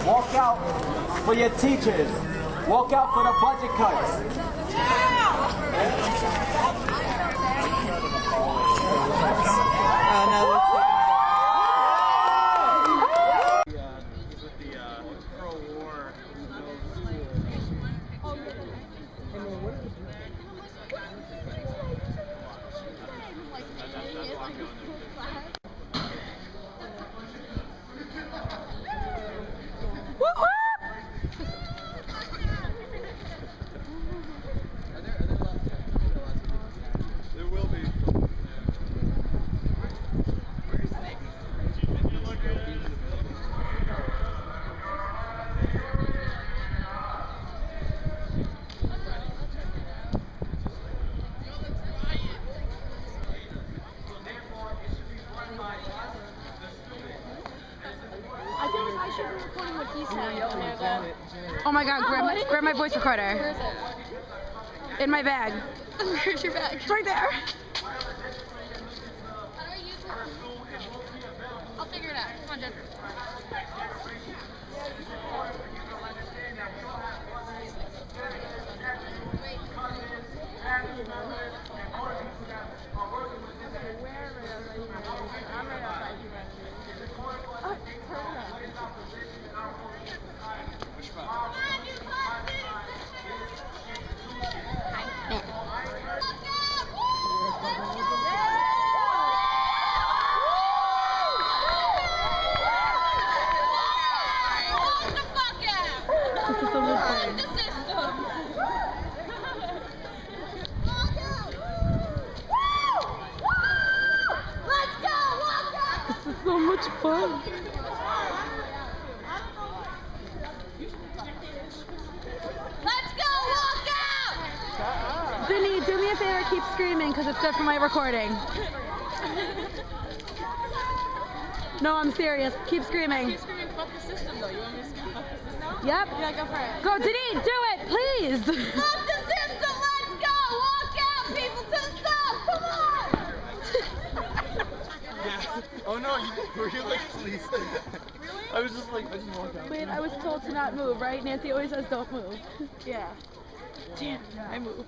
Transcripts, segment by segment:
Walk out for your teachers. Walk out for the budget cuts. Oh my god, grab my voice recorder. Where is it? In my bag. Where's your bag? It's right there. How do I use it? I'll figure it out. Come on, Jennifer. So much fun. Let's go, walk out! Vinny, do me a favor, keep screaming because it's good for my recording. No, I'm serious. Keep screaming. Keep screaming, fuck the system though. You want me to scream fuck the system? Yep. Yeah, go for it. Go, Denise, do it, please. Fuck the system, let's go! Walk out, people, to the south, come on! Oh no, were you like please? Really? I was just like, I just walked out. Wait, I was told to not move, right? Nancy always says don't move. Yeah. Damn, I moved.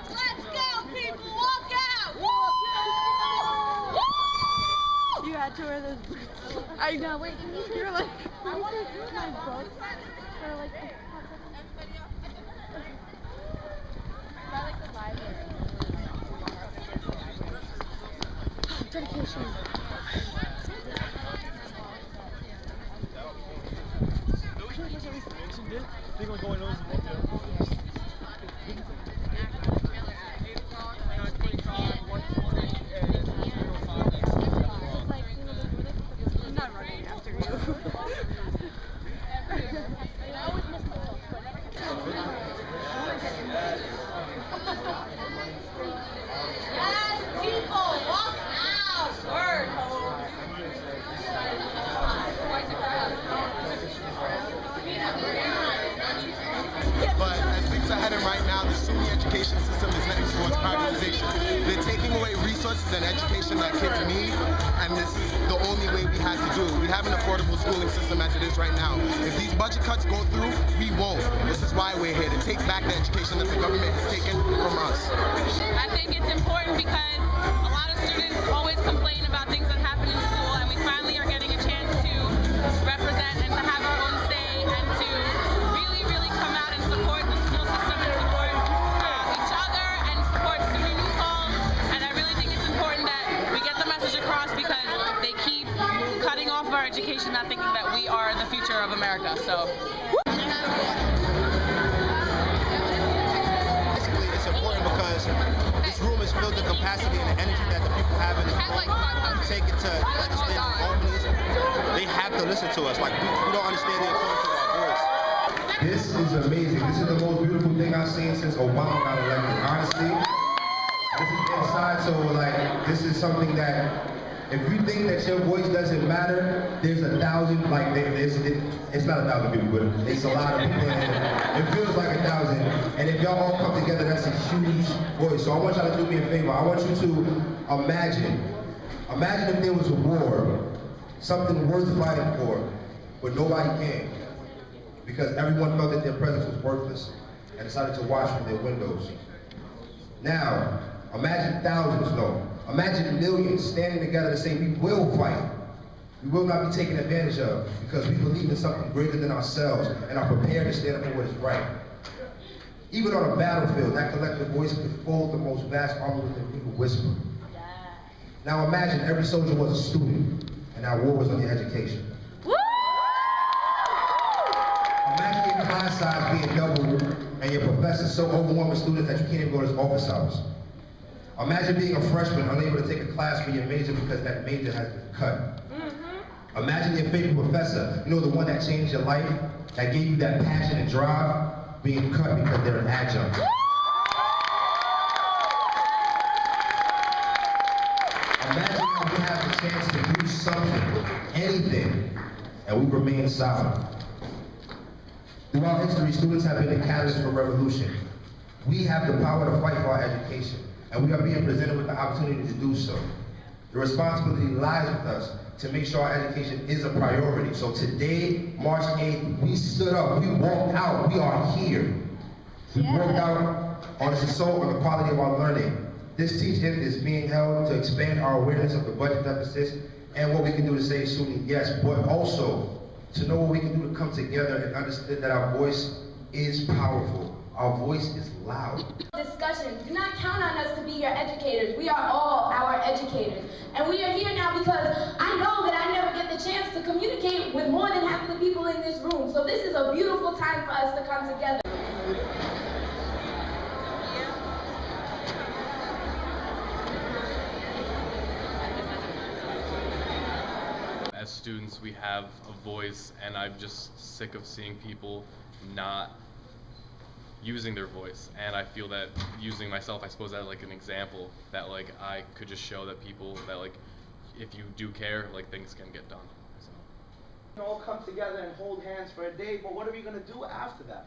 Let's go, people, walk out! Woo! Woo! You had to wear those boots. I know, wait, you're like, I want to do my boots for like the I like the library. Dedication. I'm not running after you. Yes, people, walk out! Word, But as things are heading right now, the SUNY education system is heading towards privatization. They're taking away resources and education that kids need, and this is the only way we have to do it. We have an affordable schooling system as it is right now. If these budget cuts go through, we won't. This is why we're here, to take back the education that the government has taken from us. I think it's important because a lot of students always complain about things that happen in school, and we finally are getting a chance to represent and to have our own say and to really come out and support the school system and support each other and support SUNY New Paltz. And I really think it's important that we get the message across because they keep cutting off our education, not thinking that we are the future of America. So. Basically, it's important because this room is filled with capacity and the energy that the people have in this room. We take it to legislative companies. They have to listen to us. Like, we don't understand the importance of our voice. This is amazing. This is the most beautiful thing I've seen since Obama got elected. Honestly, this is inside, so like, this is something that, if you think that your voice doesn't matter, there's 1,000, like, it's not 1,000 people, but it's a lot of people, and it feels like 1,000. And if y'all all come together, that's a huge voice. So I want y'all to do me a favor. I want you to imagine if there was a war, something worth fighting for, but nobody came because everyone felt that their presence was worthless and decided to watch from their windows. Now, imagine thousands, no, imagine millions standing together to say we will fight. We will not be taken advantage of because we believe in something greater than ourselves and are prepared to stand up for what is right. Even on a battlefield, that collective voice could fold the most vast army with a single whisper. Now imagine every soldier was a student and now war was on your education. Imagine your class size being doubled and your professor so overwhelmed with students that you can't even go to his office hours. Imagine being a freshman unable to take a class for your major because that major has been cut. Imagine your favorite professor, you know, the one that changed your life, that gave you that passion and drive, being cut because they're an adjunct. Imagine how we have the chance to do something, anything, and we remain silent. Throughout history, students have been the catalyst for revolution. We have the power to fight for our education, and we are being presented with the opportunity to do so. The responsibility lies with us to make sure our education is a priority. So today, March 8th, we stood up, we walked out, we are here. We walked out on this assault on the quality of our learning. This teach-in is being held to expand our awareness of the budget deficits and what we can do to save SUNY, yes, but also to know what we can do to come together and understand that our voice is powerful. Our voice is loud. Discussions. Do not count on us to be your educators. We are all our educators. And we are here now because I know that I never get the chance to communicate with more than half of the people in this room. So this is a beautiful time for us to come together. As students, we have a voice, and I'm just sick of seeing people not using their voice. And I feel that using myself, I suppose, as like an example, that like I could just show that people that like if you do care, like things can get done. So. We all come together and hold hands for a day, but what are we going to do after that?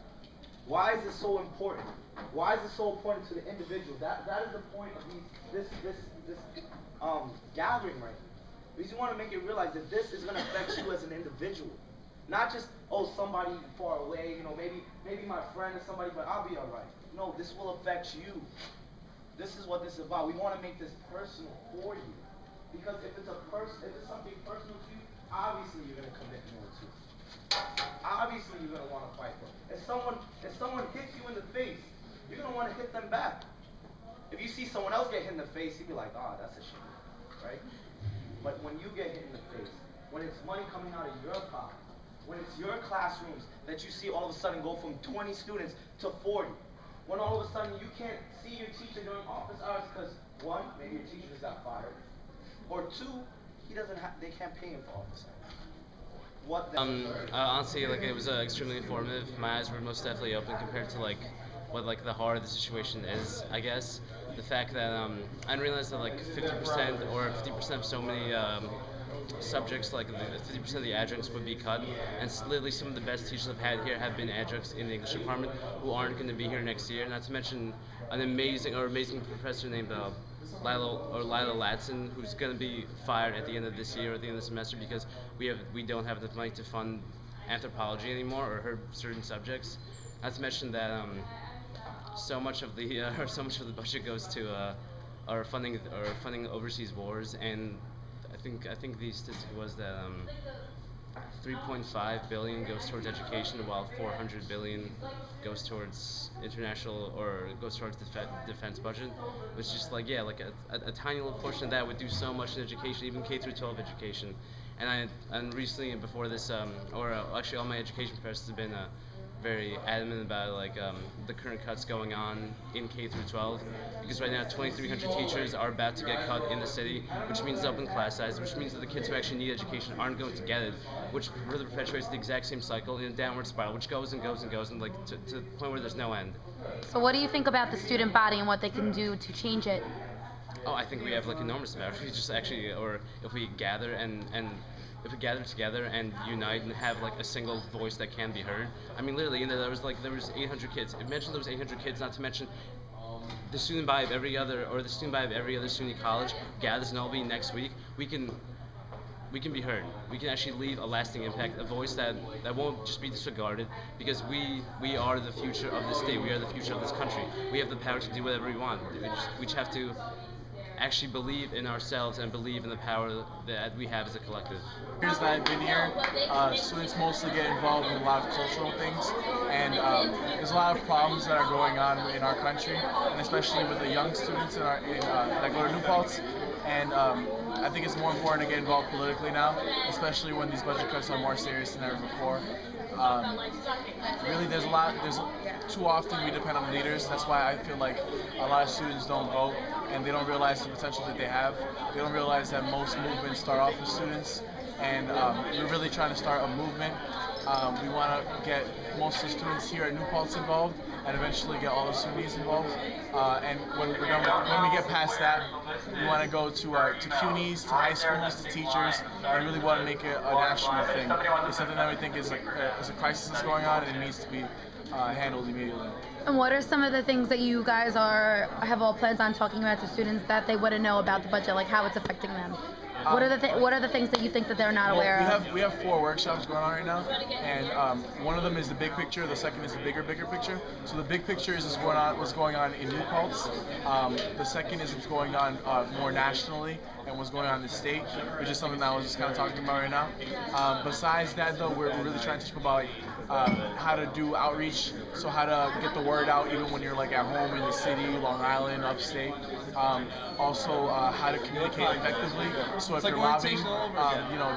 Why is this so important? Why is it so important to the individual? That is the point of this gathering right now. Because you want to make it realize that this is going to affect you as an individual. Not just, oh, somebody far away, you know, maybe my friend or somebody, but I'll be all right. No, this will affect you. This is what this is about. We want to make this personal for you. Because if it's something personal to you, obviously you're going to commit more to it. Obviously you're going to want to fight for it. If someone hits you in the face, you're going to want to hit them back. If you see someone else get hit in the face, you'd be like, oh, that's a shame, right? But when you get hit in the face, when it's money coming out of your pocket, when it's your classrooms that you see all of a sudden go from 20 students to 40, when all of a sudden you can't see your teacher during office hours because one, maybe your teacher just got fired, or two, they can't pay him for office hours. Honestly, like it was extremely informative. My eyes were most definitely open compared to like what like the horror of the situation is. I guess the fact that I didn't realize that like 50% or 50% of so many subjects, like 50% of the adjuncts would be cut, and literally some of the best teachers I've had here have been adjuncts in the English department who aren't going to be here next year. Not to mention an amazing professor named Lila Latson, who's going to be fired at the end of this year or at the end of the semester because we don't have the money to fund anthropology anymore or her certain subjects. Not to mention that so much of the budget goes to our funding overseas wars, and I think the statistic was that 3.5 billion goes towards education, while 400 billion goes towards international or goes towards defense budget. It's just like a tiny little portion of that would do so much in education, even K through 12 education. And recently before this, actually all my education professors have been very adamant about the current cuts going on in K through 12, because right now 2,300 teachers are about to get cut in the city, which means open class size, which means that the kids who actually need education aren't going to get it, which further perpetuates the exact same cycle in a downward spiral, which goes and goes and goes, and to the point where there's no end. So what do you think about the student body and what they can do to change it? Oh, I think we have enormous amount. If we just actually, or if we gather and if we gather together and unite and have a single voice that can be heard. I mean, literally, there was 800 kids. Imagine there was 800 kids, not to mention the student body of every other SUNY college gathers in Albany next week. We can we can be heard. We can actually leave a lasting impact, a voice that won't just be disregarded, because we are the future of this state. We are the future of this country. We have the power to do whatever we want. We just have to actually believe in ourselves and believe in the power that we have as a collective. Years that I've been here, students mostly get involved in a lot of cultural things, and there's a lot of problems that are going on in our country, and especially with the young students that go to New Paltz. And I think it's more important to get involved politically now, especially when these budget cuts are more serious than ever before. Really, there's too often we depend on leaders. That's why I feel like a lot of students don't vote, and they don't realize the potential that they have. They don't realize that most movements start off with students, and we're really trying to start a movement. We want to get most of the students here at New Paltz involved, and eventually get all the SUNYs involved. And when we get past that, we want to go to CUNYs, to high schools, to teachers, and really want to make it a national thing. It's something that we think is a crisis that's going on, and it needs to be handled immediately. And what are some of the things that you guys have all plans on talking about to students that they wouldn't know about the budget, like how it's affecting them? What are the things that you think that they're not aware of? We have 4 workshops going on right now, and one of them is the big picture. The second is the bigger picture. So the big picture is what's going on in New Paltz. The second is what's going on more nationally and what's going on in the state, which is something that I was just kind of talking about right now. Besides that, though, we're really trying to teach people about how to do outreach, so how to get the word out even when you're like at home in the city, Long Island, upstate. Also, how to communicate effectively. So if you're lobbying,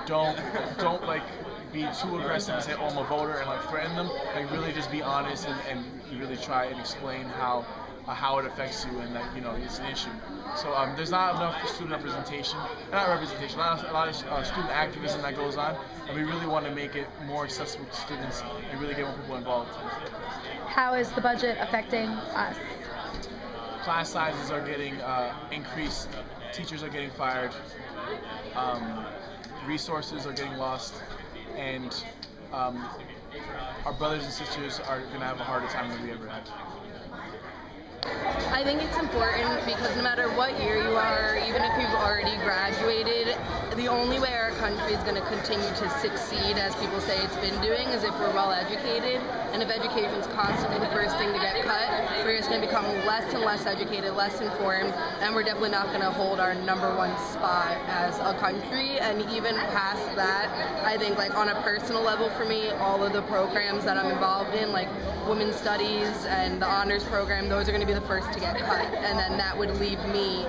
don't like be too aggressive and say, "Oh, I'm a voter," and like threaten them. Like really just be honest and really try and explain how it affects you and that it's an issue. So there's not enough student representation, not a lot of student activism that goes on, and we really want to make it more accessible to students and really get more people involved. How is the budget affecting us? Class sizes are getting increased, teachers are getting fired, resources are getting lost, and our brothers and sisters are going to have a harder time than we ever had. I think it's important because no matter what year you are, even if you've already graduated, the only way our country is going to continue to succeed, as people say it's been doing, is if we're well educated. And if education is constantly the first thing to get cut, we're just going to become less and less educated, less informed, and we're definitely not going to hold our #1 spot as a country. And even past that, I think like on a personal level for me, all of the programs that I'm involved in, like women's studies and the honors program, those are going to be the first to get cut, and then that would leave me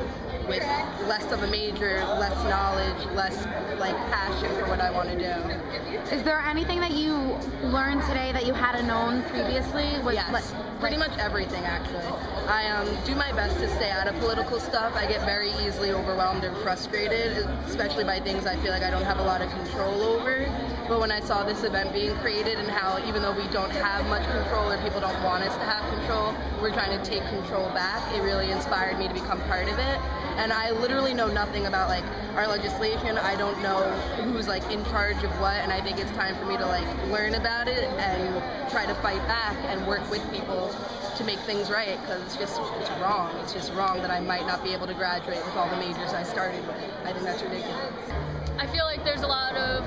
with less of a major, less knowledge, less like passion for what I want to do. Is there anything that you learned today that you hadn't known previously? Yes, pretty much everything actually. I do my best to stay out of political stuff. I get very easily overwhelmed and frustrated, especially by things I feel like I don't have a lot of control over. But when I saw this event being created and how even though we don't have much control or people don't want us to have control, we're trying to take control back, it really inspired me to become part of it. And I literally know nothing about like our legislation. I don't know who's like in charge of what, and I think it's time for me to like learn about it and try to fight back and work with people to make things right, because it's wrong. It's just wrong that I might not be able to graduate with all the majors I started with. I think that's ridiculous. I feel like there's a lot of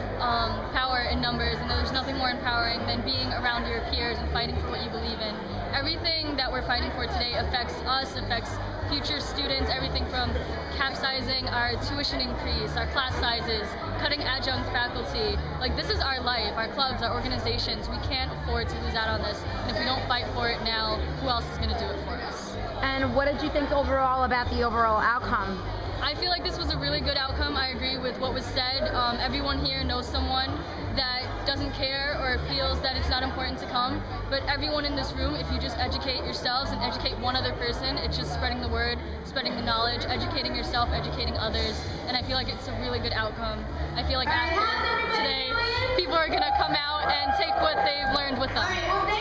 power in numbers, and there's nothing more empowering than being around your peers and fighting for what you believe in. Everything that we're fighting for today affects us, affects future students, everything from capsizing our tuition increase, our class sizes, cutting adjunct faculty. Like, this is our life, our clubs, our organizations. We can't afford to lose out on this. And if we don't fight for it now, who else is going to do it for us? And what did you think overall about the overall outcome? I feel like this was a really good outcome. I agree with what was said. Everyone here knows someone that doesn't care or feels that it's not important to come, but everyone in this room, if you just educate yourselves and educate one other person, it's just spreading the word, spreading the knowledge, educating yourself, educating others, and I feel like it's a really good outcome. I feel like after today, people are going to come out and take what they've learned with them.